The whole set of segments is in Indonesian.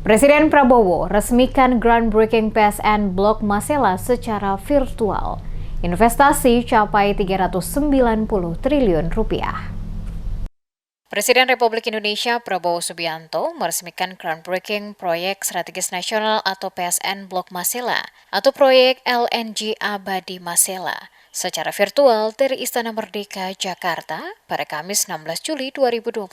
Presiden Prabowo resmikan groundbreaking PSN Blok Masela secara virtual. Investasi capai 390 triliun rupiah. Presiden Republik Indonesia Prabowo Subianto meresmikan groundbreaking proyek strategis nasional atau PSN Blok Masela atau proyek LNG Abadi Masela secara virtual dari Istana Merdeka, Jakarta pada Kamis 16 Juli 2026.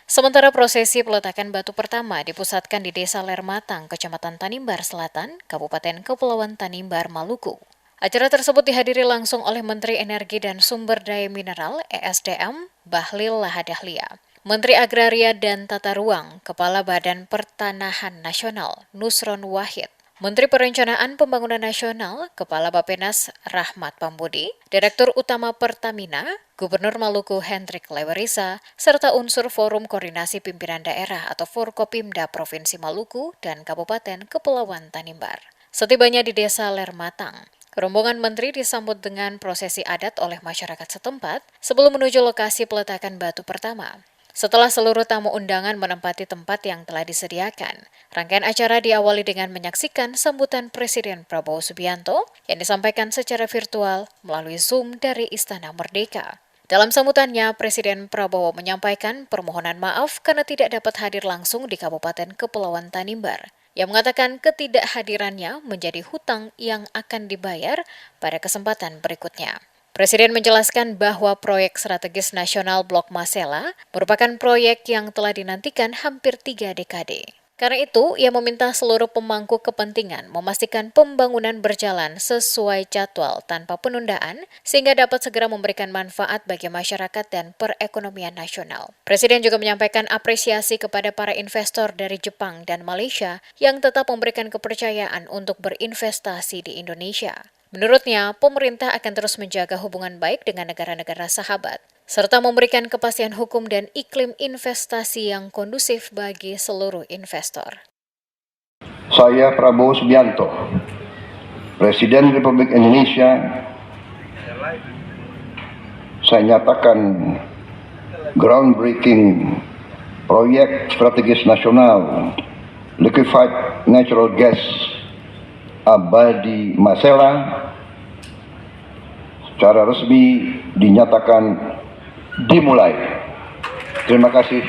Sementara prosesi peletakan batu pertama dipusatkan di Desa Lermatang, Kecamatan Tanimbar Selatan, Kabupaten Kepulauan Tanimbar, Maluku. Acara tersebut dihadiri langsung oleh Menteri Energi dan Sumber Daya Mineral (ESDM) Bahlil Lahadalia, Menteri Agraria dan Tata Ruang, Kepala Badan Pertanahan Nasional Nusron Wahid, Menteri Perencanaan Pembangunan Nasional, Kepala Bappenas Rahmat Pambudi, Direktur Utama Pertamina, Gubernur Maluku Hendrik Lewerisa, serta unsur Forum Koordinasi Pimpinan Daerah atau Forkopimda Provinsi Maluku dan Kabupaten Kepulauan Tanimbar. Setibanya di Desa Lermatang, rombongan menteri disambut dengan prosesi adat oleh masyarakat setempat sebelum menuju lokasi peletakan batu pertama. Setelah seluruh tamu undangan menempati tempat yang telah disediakan, rangkaian acara diawali dengan menyaksikan sambutan Presiden Prabowo Subianto yang disampaikan secara virtual melalui Zoom dari Istana Merdeka. Dalam sambutannya, Presiden Prabowo menyampaikan permohonan maaf karena tidak dapat hadir langsung di Kabupaten Kepulauan Tanimbar. Yang mengatakan ketidakhadirannya menjadi hutang yang akan dibayar pada kesempatan berikutnya. Presiden menjelaskan bahwa proyek strategis nasional Blok Masela merupakan proyek yang telah dinantikan hampir 3 dekade. Karena itu, ia meminta seluruh pemangku kepentingan memastikan pembangunan berjalan sesuai jadwal tanpa penundaan sehingga dapat segera memberikan manfaat bagi masyarakat dan perekonomian nasional. Presiden juga menyampaikan apresiasi kepada para investor dari Jepang dan Malaysia yang tetap memberikan kepercayaan untuk berinvestasi di Indonesia. Menurutnya, pemerintah akan terus menjaga hubungan baik dengan negara-negara sahabat, serta memberikan kepastian hukum dan iklim investasi yang kondusif bagi seluruh investor. Saya Prabowo Subianto, Presiden Republik Indonesia, saya nyatakan groundbreaking proyek strategis nasional Liquefied Natural Gas Abadi Masela secara resmi dinyatakan dimulai. Terima kasih.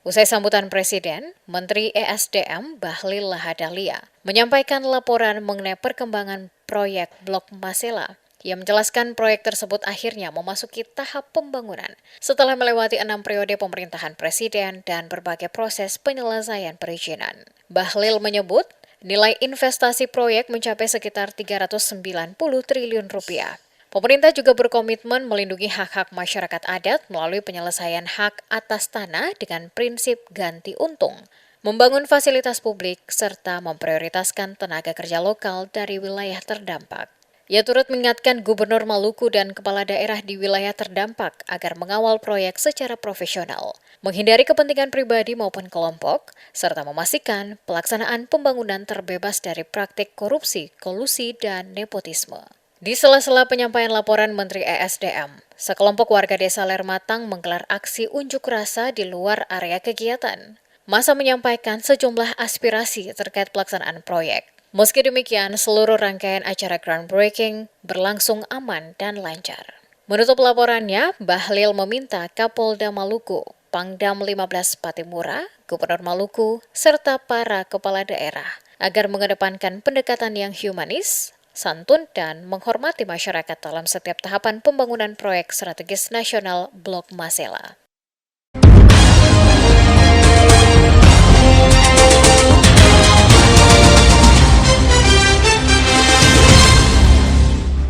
Usai sambutan Presiden, Menteri ESDM Bahlil Lahadalia menyampaikan laporan mengenai perkembangan proyek Blok Masela. Ia menjelaskan proyek tersebut akhirnya memasuki tahap pembangunan setelah melewati 6 periode pemerintahan Presiden dan berbagai proses penyelesaian perizinan. Bahlil menyebut nilai investasi proyek mencapai sekitar 390 triliun rupiah. Pemerintah juga berkomitmen melindungi hak-hak masyarakat adat melalui penyelesaian hak atas tanah dengan prinsip ganti untung, membangun fasilitas publik, serta memprioritaskan tenaga kerja lokal dari wilayah terdampak. Ia turut mengingatkan Gubernur Maluku dan kepala daerah di wilayah terdampak agar mengawal proyek secara profesional, menghindari kepentingan pribadi maupun kelompok, serta memastikan pelaksanaan pembangunan terbebas dari praktik korupsi, kolusi, dan nepotisme. Di sela-sela penyampaian laporan Menteri ESDM, sekelompok warga Desa Lermatang menggelar aksi unjuk rasa di luar area kegiatan. Massa menyampaikan sejumlah aspirasi terkait pelaksanaan proyek. Meski demikian, seluruh rangkaian acara groundbreaking berlangsung aman dan lancar. Menutup laporannya, Bahlil meminta Kapolda Maluku, Pangdam 15 Patimura, Gubernur Maluku, serta para kepala daerah agar mengedepankan pendekatan yang humanis, santun, dan menghormati masyarakat dalam setiap tahapan pembangunan proyek strategis nasional Blok Masela.